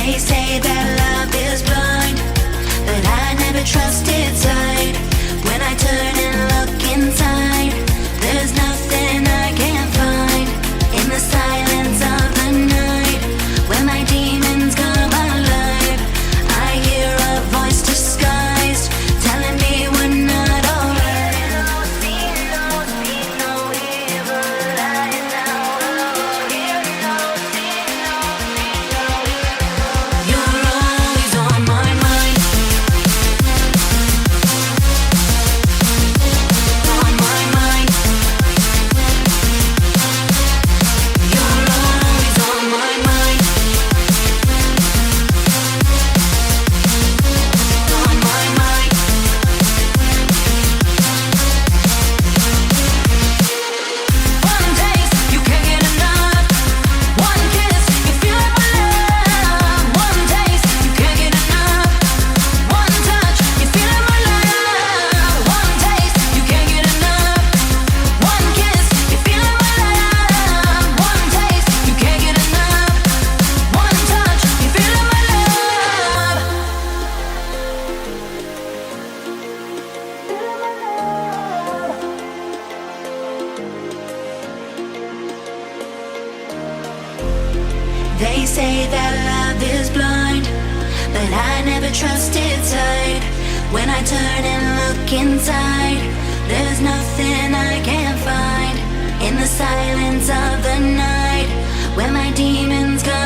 They say that love is blind, but I never trusted sight. When I turn and look inside, there's nothing I can't find. In the silence of the night, when my demons come alive, I hear a voice disguised, telling me we're not alright. No evil, I know. You're always on my mind. On my mind. You're always on my mind. On my mind. One taste, you can't get enough. One kiss, you feel it my love. One taste, you can't get enough. One touch, you feel it my love. One taste, you can't get enough. One kiss, you feel it my love. One taste, you can't get enough. One touch, you feel it my love. They say that love is blind, but I never trusted sight. When I turn and look inside, there's nothing I can't find. In the silence of the night, when my demons come